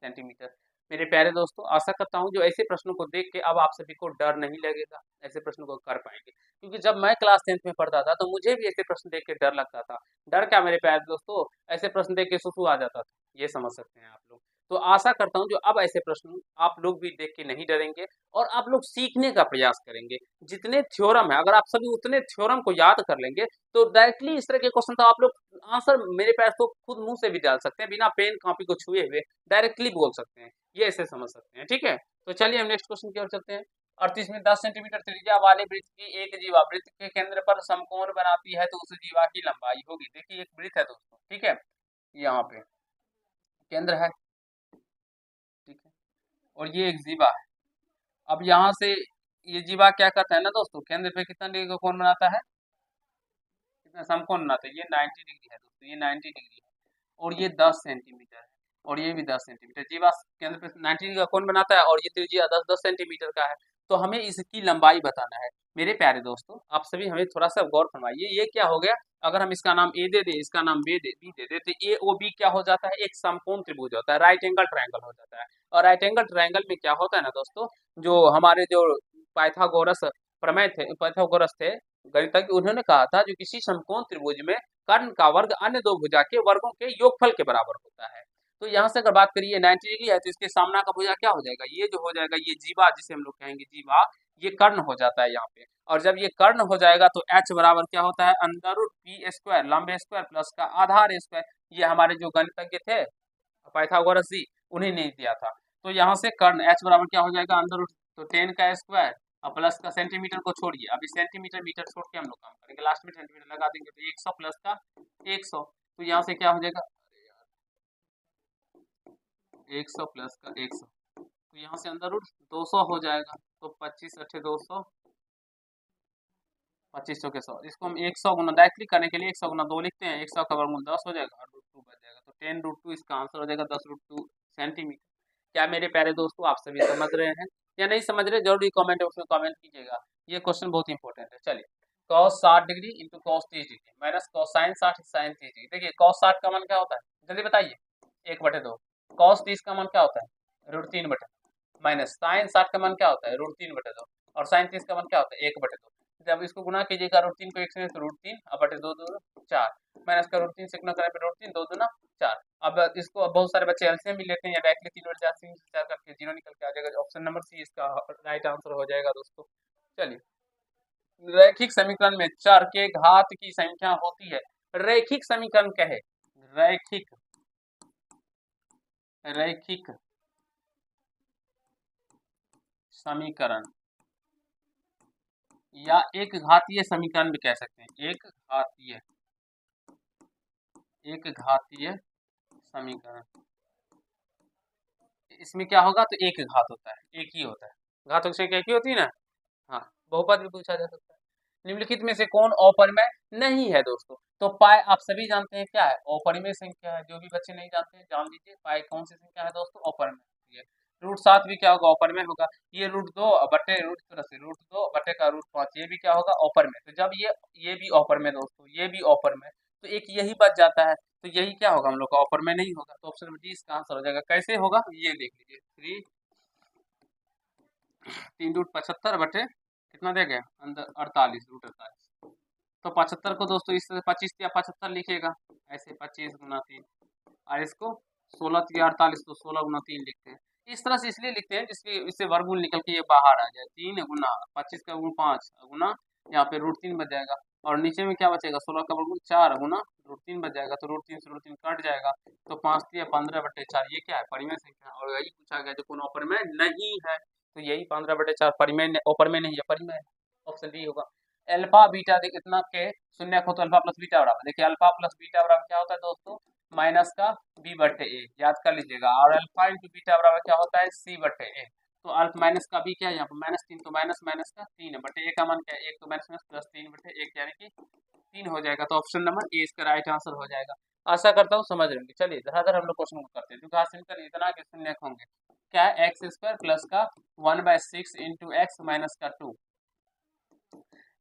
सेंटीमीटर। मेरे प्यारे दोस्तों आशा करता हूँ जो ऐसे प्रश्नों को देख के अब आप सभी को डर नहीं लगेगा, ऐसे प्रश्नों को कर पाएंगे। क्योंकि जब मैं क्लास 10th में पढ़ता था तो मुझे भी ऐसे प्रश्न देख के डर लगता था। डर क्या मेरे प्यारे दोस्तों, ऐसे प्रश्न देख के सुसु आ जाता था, ये समझ सकते हैं आप लोग। तो आशा करता हूँ जो अब ऐसे प्रश्न आप लोग भी देख के नहीं डरेंगे और आप लोग सीखने का प्रयास करेंगे। जितने थ्योरम है अगर आप सभी उतने थ्योरम को याद कर लेंगे तो डायरेक्टली इस तरह के क्वेश्चन तो आप लोग आंसर मेरे पास तो खुद मुंह से भी डाल सकते हैं, बिना पेन कॉपी को छुए हुए डायरेक्टली बोल सकते हैं, ये ऐसे समझ सकते हैं, ठीक है। तो चलिए हम नेक्स्ट क्वेश्चन की ओर चलते हैं। 38 में 10 सेंटीमीटर त्रिज्या वाले वृत्त की एक जीवा वृत्त के केंद्र पर समकोण बनाती है तो उस जीवा की लंबाई होगी। देखिए एक वृत्त है दोस्तों, ठीक है, यहाँ पे केंद्र है, ठीक है, और ये एक जीवा है। अब यहाँ से ये जीवा क्या करता है ना दोस्तों, केंद्र पे कितना डिग्री का कोण बनाता है, कितना समकोण बनाता है, ये 90 डिग्री है दोस्तों, ये 90 डिग्री है और ये 10 सेंटीमीटर है और ये भी 10 सेंटीमीटर। जीवा केंद्र पे 90 डिग्री का कोण बनाता है और ये त्रिज्या 10-10 सेंटीमीटर का है। तो हमें इसकी लंबाई बताना है। मेरे प्यारे दोस्तों आप सभी हमें थोड़ा सा गौर फरमाइए, ये क्या हो गया, अगर हम इसका नाम ए दे दे इसका नाम बी दे दे तो ए ओ बी क्या हो जाता है, एक समकोण त्रिभुज होता है, राइट एंगल ट्रायंगल हो जाता है। और राइट एंगल ट्रायंगल में क्या होता है ना दोस्तों, जो हमारे जो पाइथागोरस प्रमेय थे, पाइथागोरस थे गणितज्ञ, उन्होंने कहा था जो किसी समकोण त्रिभुज में कर्ण का वर्ग अन्य दो भुजा के वर्गों के योगफल के बराबर होता है। तो यहाँ से अगर बात करिए 90 डिग्री है तो इसके सामना का भुजा क्या हो जाएगा, ये जो हो जाएगा ये जीवा जिसे हम लोग कहेंगे जीवा, ये कर्ण हो जाता है यहाँ पे। और जब ये कर्ण हो जाएगा तो h बराबर क्या होता है अंडर रूट पी स्क्वायर लंबे स्क्वायर प्लस का आधार स्क्वायर। ये हमारे जो गणितज्ञ थे पाइथागोरस जी उन्हें नहीं दिया था। तो यहाँ से कर्ण h बराबर क्या हो जाएगा अंडर रूट तो 10 का स्क्वायर और प्लस का सेंटीमीटर को छोड़िए, अभी सेंटीमीटर मीटर छोड़ के हम लोग काम करेंगे, लास्ट में सेंटीमीटर लगा देंगे तो 100 प्लस का 100। तो यहाँ से क्या हो जाएगा 100 प्लस का 100, तो यहाँ से अंदर रूट 200 हो जाएगा। तो 25 अठे 200, 2500 के 100, इसको हम 100 गुना डायरेक्टली करने के लिए 100 गुना 2 लिखते हैं, 100 का वर्गमूल 10 हो जाएगा और रूट 2 बच जाएगा। तो 10 रूट 2 इसका आंसर हो जाएगा 10 रूट 2 सेंटीमीटर। क्या मेरे प्यारे दोस्तों आप सभी समझ रहे हैं या नहीं समझ रहे, जरूरी कमेंट बॉक्स में कमेंट कीजिएगा, ये क्वेश्चन बहुत इंपॉर्टेंट है। चलिए cos 60 degree into cos 30 degree minus cos sin 60 sin 30 degree. देखिए cos 60 का मान क्या होता है जल्दी बताइए, 1/2। cos 30 का मान क्या होता है रूट 3/2 माइनस sin 60 का मान क्या होता है रूट 3/2 और sin 30 का मान क्या होता है 1/2। जब इसको गुना कीजिएगा रूट 3 को 1 से तो रूट 3 अब बटे 2 2 4 माइनस का रूट 3 से गुना करें पे रूट 3 2 2 4। अब इसको बहुत सारे बच्चे एलसीएम भी लेते हैं या डायरेक्टली 3/4 3 से 4 करके 0 निकल के आ जाएगा। ऑप्शन नंबर सी इसका राइट आंसर हो जाएगा दोस्तों। चलिए रैखिक समीकरण में चर के घात की संख्या होती है, रैखिक समीकरण कहे रैखिक रैखिक समीकरण या एक घातीय समीकरण भी कह सकते हैं, एक घातीय समीकरण। इसमें क्या होगा तो एक घात होता है, एक ही होता है, घात की संख्या एक ही होती है ना, हाँ बहुपद भी पूछा जा सकता है। निम्नलिखित में से कौन अपरिमेय नहीं है दोस्तों? तो पाई आप सभी जानते हैं क्या है, अपरिमेय संख्या है। जो भी बच्चे नहीं जानते हैं जान लीजिए, पाई कौन सी संख्या है दोस्तों? अपरिमेय है। रूट 7 भी क्या होगा? अपरिमेय होगा। ये रूट 2 बटे रूट तरह से रूट 2 बटे का रूट 5, ये भी क्या होगा? अपरिमेय। तो जब ये भी अपरिमेय दोस्तों, ये भी अपरिमेय, तो एक यही बच जाता है, तो यही क्या होगा? हम लोग का अपरिमेय नहीं होगा। तो ऑप्शन नंबर डी इसका आंसर हो जाएगा। कैसे होगा ये देख लीजिए, 3 रूट 75 बटे कितना दे गया अंदर? 48 रूट 48। तो 75 को दोस्तों इस तरह 25 या 75 लिखिएगा, ऐसे 25 गुना 3, और इसको 16 या 48 तो 16 गुना 3 लिखते हैं। इस तरह से इसलिए लिखते हैं जिसके इससे वर्गमूल निकल के ये बाहर आ जाए। 3 गुना 25 का गुण 5 गुना यहाँ पे रूट 3 बच जाएगा, और नीचे में क्या बचेगा? 16 का वर्गमूल 4 गुना रूट 3 बच जाएगा। तो रूट 3 से रूट 3 कट जाएगा, तो 5 या 15 बटे 4, ये क्या है? परिमेय संख्या। और यही पूछा गया जो कौन अपरिमेय नहीं है, तो यही 15 बटे 4 परिमेय अपरिमेय नहीं है, परिमेय है। ऑप्शन डी होगा। अल्फा बीटा देख इतना के शून्य हो तो अल्फा प्लस बीटा बराबर, देखिए अल्फा प्लस बीटा बराबर क्या होता है दोस्तों? माइनस का बी बटे ए, याद कर लीजिएगा। और अल्फा इंटू बीटा बराबर क्या होता है? सी बटे ए। तो अल्फा माइनस का बी क्या है यहाँ पर? माइनस 3, तो माइनस माइनस का 3 बटे ए का मान क्या है? 1, तो माइनस माइनस प्लस 3 बटे 1 यानी कि 3 हो जाएगा। तो ऑप्शन नंबर ए इसका राइट आंसर हो जाएगा। आशा करता हूँ समझ रहे होंगे। चलिए धराधर हम लोग क्वेश्चन को करते हैं। जो सिंपल इतना के शून्य होंगे, क्या है? एक्स स्क्वायर प्लस का 1/6 इंटू एक्स माइनस का 2,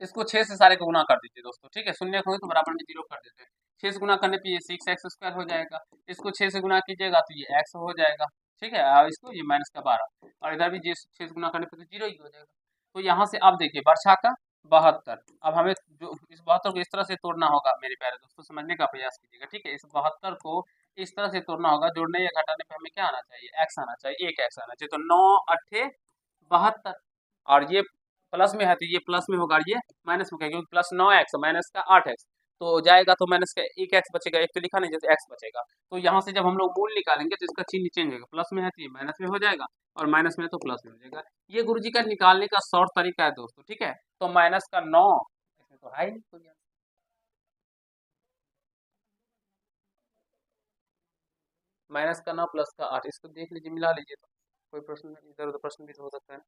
इसको 6 से सारे को गुना कर दीजिए दोस्तों, ठीक है। शून्य को तो बराबर में 0 कर देते हैं। 6 से गुना करने पे ये 6x² हो जाएगा। इसको 6 से गुना कीजिएगा तो ये x हो जाएगा, ठीक है। और इसको ये माइनस का 12, और इधर भी 6 से गुना करने पे तो 0 ही हो जाएगा। तो यहाँ से आप देखिए वर्षा का 72। अब हमें जो इस 72 को इस तरह से तोड़ना होगा मेरे प्यारे दोस्तों, समझने का प्रयास कीजिएगा, ठीक है। इस 72 को इस तरह से तोड़ना होगा, जोड़ने या घटाने पे हमें क्या आना चाहिए? x आना चाहिए, एक x आना चाहिए। तो 9 अट्ठे 72, और ये प्लस में है तो ये प्लस में होगा, और ये माइनस में होगा, क्योंकि प्लस 9x माइनस का 8x तो जाएगा, तो माइनस का एक x बचेगा, एक तो लिखा नहीं जैसे x बचेगा। तो यहाँ से जब हम लोग मूल निकालेंगे तो इसका चिन्ह चेंज होगा, प्लस में है तो ये माइनस में हो जाएगा, और माइनस में है तो प्लस में हो जाएगा। ये गुरुजी का निकालने का शॉर्ट तरीका है दोस्तों, ठीक है। तो माइनस का 9 इसमें तो है ही नहीं, तो माइनस का 9 प्लस का 8, इसको देख लीजिए, मिला लीजिए, तो कोई प्रश्न नहीं, इधर उधर प्रश्न भी तो हो सकता है।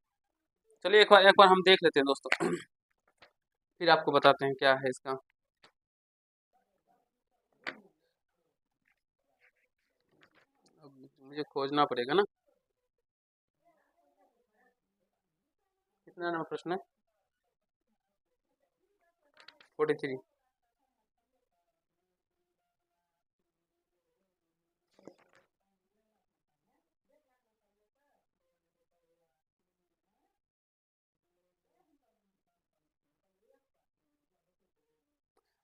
चलिए एक बार हम देख लेते हैं दोस्तों, फिर आपको बताते हैं क्या है इसका। अब मुझे खोजना पड़ेगा ना, कितना नंबर प्रश्न है? 43।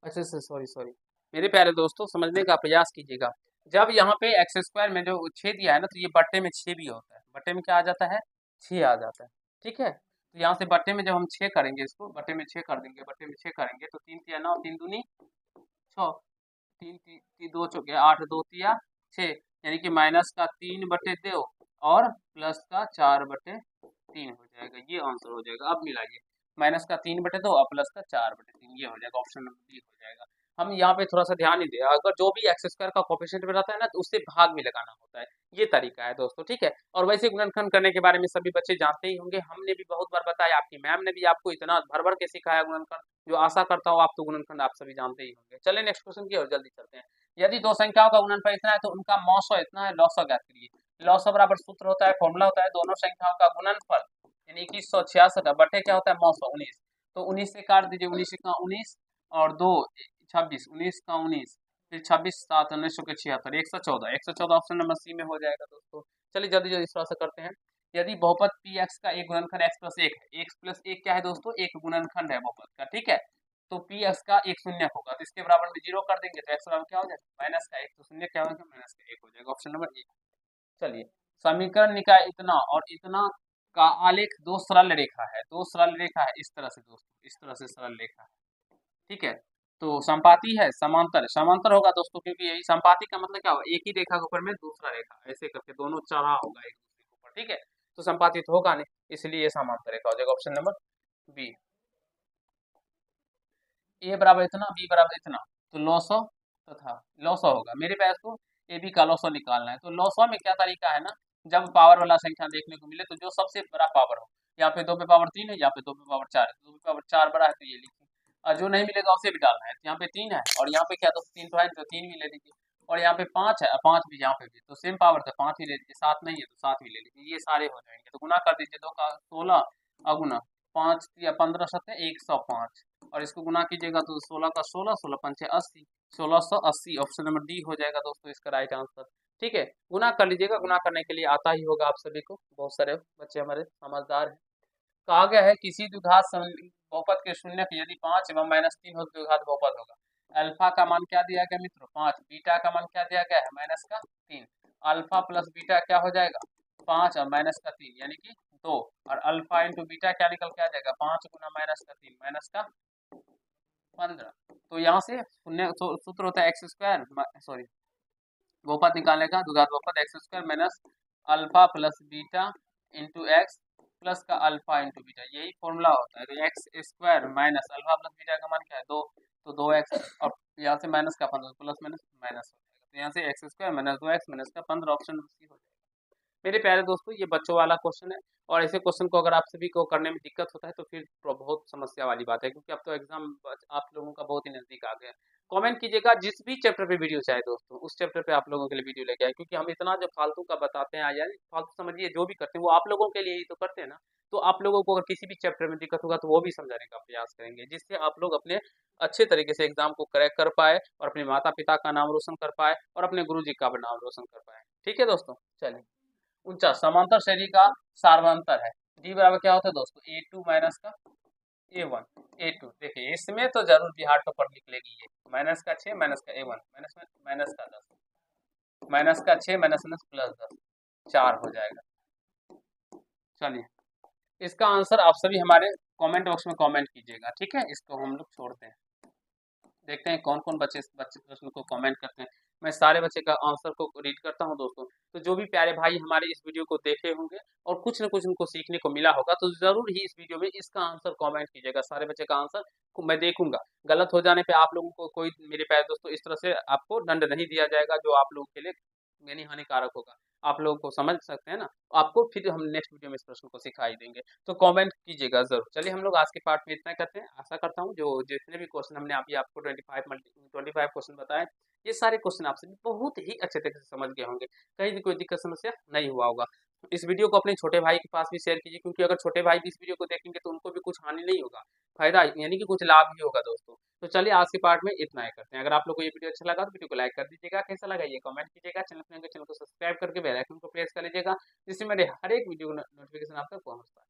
अच्छा अच्छा, सॉरी सॉरी, मेरे प्यारे दोस्तों समझने का प्रयास कीजिएगा। जब यहाँ पे x² में जो 6 दिया है ना, तो ये बट्टे में 6 भी होता है। बट्टे में क्या आ जाता है? 6 आ जाता है, ठीक है। तो यहाँ से बट्टे में जब हम 6 करेंगे, इसको बट्टे में 6 कर देंगे, बट्टे में 6 करेंगे तो 3 तिया 9, 3 दूनी 6, 3 3 2 चौके 8, 2 तिया 6, यानी कि माइनस का 3 बटे 2 और प्लस का 4 बटे 3 हो जाएगा, ये आंसर हो जाएगा। अब मिलाइए, माइनस का 3 बटे 2 और प्लस का 4 बटे 3, ये हो जाएगा। ऑप्शन नंबर बी हो जाएगा। हम यहाँ पे थोड़ा सा ध्यान नहीं दिया, अगर जो भी x² का कोफिशिएंट में रहता है ना, तो उससे भाग भी लगाना होता है, ये तरीका है दोस्तों, ठीक है। और वैसे गुणनखंड करने के बारे में सभी बच्चे जानते ही होंगे, हमने भी बहुत बार बताया, आपकी मैम ने भी आपको इतना भर भर के सिखाया गुणनखंड, जो आशा करता हूँ आप तो गुणनखंड आप सभी जानते ही होंगे। चलिए नेक्स्ट क्वेश्चन की ओर जल्दी चलते हैं। यदि दो संख्याओं का गुणनफल इतना है तो उनका मौसो इतना है, लौसो ज्ञात करिए। लौसो बराबर सूत्र होता है, फॉर्मूला होता है, दोनों संख्याओं का गुणनफल यानी 2166 बटे क्या होता है? मौसो 19। तो 19 से काट दीजिए, 19 का 19 और 2 26, 19 का 19, फिर 26 7 19 के 76, 114, 114 ऑप्शन नंबर सी में हो जाएगा दोस्तों। चलिए जल्दी जल्दी थोड़ा सा करते हैं। यदि बहुपद पी एक्स का एक गुणनखंड एक्स प्लस एक है, एक्स प्लस एक क्या है दोस्तों? एक गुणनखंड है बहुपद का, ठीक है। तो पी एक्स का एक शून्य होगा, तो इसके बराबर में 0 कर देंगे तो एक्स बराबर क्या हो जाएगा? माइनस का एक, तो शून्य क्या होगा? माइनस का एक हो जाएगा, ऑप्शन नंबर ए। चलिए, समीकरण निकाय इतना और इतना का आलेख दो सरल रेखा है, दो सरल रेखा है इस तरह से दोस्तों, इस तरह से सरल रेखा है, ठीक है। तो संपाती है, समांतर है, समांतर होगा दोस्तों, क्योंकि यही संपाती का मतलब क्या होगा? एक ही रेखा के ऊपर में दूसरा रेखा, ऐसे करके दोनों चढ़ा होगा एक दूसरे के ऊपर, ठीक है। तो संपाती तो होगा नहीं, इसलिए ये समांतर रेखा हो जाएगा, ऑप्शन नंबर बी। ए बराबर इतना, बी बराबर इतना, तो 900 तथा 900 होगा। मेरे पास को ए बी का लॉसो निकालना है, तो लॉसो में क्या तरीका है ना, जब पावर वाला संख्या देखने को मिले तो जो सबसे बड़ा पावर हो, यहाँ पे 2 पे पावर 3 है, यहाँ पे 2 पे पावर 4 है, 2 पे पावर 4 बड़ा है तो ये लिखिए। और जो नहीं मिलेगा उसे भी डालना है। तो यहाँ पे 3 है और यहाँ पे क्या दोस्तों 3 तो है, तो 3 भी ले लीजिए। और यहाँ पे 5 है, 5 भी यहाँ पे भी, तो सेम पावर था, 5 ही ले लीजिए। 7 नहीं है तो 7 भी ले लीजिए। ये सारे हो जाएंगे, तो गुना कर दीजिए। 2 का 16 अगुना 5 या 15 सत्ते 105, और इसको गुना कीजिएगा तो 16 का 16, 16 पंचे 80, 1680। ऑप्शन नंबर डी हो जाएगा दोस्तों इसका राइट आंसर। ठीक है, गुना कर लीजिएगा। गुना करने के लिए आता ही होगा आप सभी को, बहुत सारे बच्चे हमारे समझदार हैं। कहा गया है किसी द्विघात बहुपद के शून्य यदि 5 एवं -3 हो तो द्विघात बहुपद होगा। अल्फा का मान क्या दिया गया मित्रों 5, बीटा का मान क्या दिया गया है -3। अल्फा प्लस बीटा क्या हो जाएगा 5 और -3 यानी कि 2, और अल्फा इंटू बीटा क्या निकल के आ जाएगा 5 गुना -3 -15। तो यहाँ से शून्य सूत्र होता है एक्स स्क्वायर, सॉरी बहुपद निकालने का, द्विघात बहुपद x square minus alpha plus beta into x plus का अल्फा इंटू बीटा, यही फॉर्मूला होता है। तो x square minus alpha plus beta का मान क्या है 2, तो 2x, और यहाँ से माइनस का 15, प्लस माइनस माइनस हो जाएगा। तो यहाँ से x square minus 2x minus का 15, ऑप्शन सी हो जाएगा। मेरे प्यारे दोस्तों ये बच्चों वाला क्वेश्चन है, और ऐसे क्वेश्चन को अगर आप सभी को करने में दिक्कत होता है तो फिर बहुत समस्या वाली बात है, क्योंकि अब तो एग्जाम आप लोगों का बहुत ही नजदीक आ गया है। कमेंट कीजिएगा जिस भी चैप्टर पे वीडियो चाहे दोस्तों, उस चैप्टर पे आप लोगों के लिए वीडियो लेके आए, क्योंकि हम इतना जो फालतू का बताते हैं यार, फालतू समझिए जो भी करते हैं वो आप लोगों के लिए ही तो करते हैं ना। तो आप लोगों को अगर किसी भी चैप्टर में दिक्कत होगा तो वो भी समझाने का प्रयास करेंगे, जिससे आप लोग अपने अच्छे तरीके से एग्जाम को क्रैक कर पाए, और अपने माता पिता का नाम रोशन कर पाए, और अपने गुरु जी का भी नाम रोशन कर पाए। ठीक है दोस्तों, चलिए 49 समांतर श्रेणी का सार्वंतर है। डी बराबर क्या होता है दोस्तों A2 माइनस का A1, A2 देखिए इसमें तो जरूर बिहार टॉपर लिख लेगी ये, माइनस का 6 माइनस का A1 माइनस माइनस का 10, माइनस का 6 माइनस माइनस प्लस 10, 4 हो जाएगा। चलिए इसका आंसर आप सभी हमारे कमेंट बॉक्स में कमेंट कीजिएगा। ठीक है, इसको हम लोग छोड़ते हैं, देखते हैं कौन कौन बच्चे बच्चे प्रश्न को कमेंट करते हैं। मैं सारे बच्चे का आंसर को रीड करता हूं दोस्तों। तो जो भी प्यारे भाई हमारे इस वीडियो को देखे होंगे और कुछ न कुछ उनको सीखने को मिला होगा, तो जरूर ही इस वीडियो में इसका आंसर कमेंट कीजिएगा। सारे बच्चे का आंसर को मैं देखूंगा। गलत हो जाने पे आप लोगों को कोई, मेरे प्यारे दोस्तों, इस तरह से आपको दंड नहीं दिया जाएगा जो आप लोगों के लिए यानी हानिकारक होगा। आप लोगों को समझ सकते हैं ना, आपको फिर हम नेक्स्ट वीडियो में इस प्रश्न को सिखाई देंगे, तो कमेंट कीजिएगा जरूर। चलिए हम लोग आज के पार्ट में इतना करते हैं। आशा करता हूँ जो जितने भी क्वेश्चन हमने अभी आपको 25 क्वेश्चन बताए, ये सारे क्वेश्चन आपसे बहुत ही अच्छे तरीके से समझ गए होंगे, कहीं भी कोई दिक्कत समस्या नहीं हुआ होगा। इस वीडियो को अपने छोटे भाई के पास भी शेयर कीजिए, क्योंकि अगर छोटे भाई भी इस वीडियो को देखेंगे तो उनको भी कुछ हानि नहीं होगा, फायदा यानी कि कुछ लाभ ही होगा दोस्तों। तो चलिए आज के पार्ट में इतना ही करते हैं। अगर आप लोग को ये वीडियो अच्छा लगा तो वीडियो को लाइक कर दीजिएगा, कैसा लगा ये कमेंट कीजिएगा, चैनल को सब्सक्राइब करके बेल आइकन को प्रेस कर लीजिएगा, जिससे मेरे हर एक वीडियो नोटिफिकेशन आप तक पहुंचता है।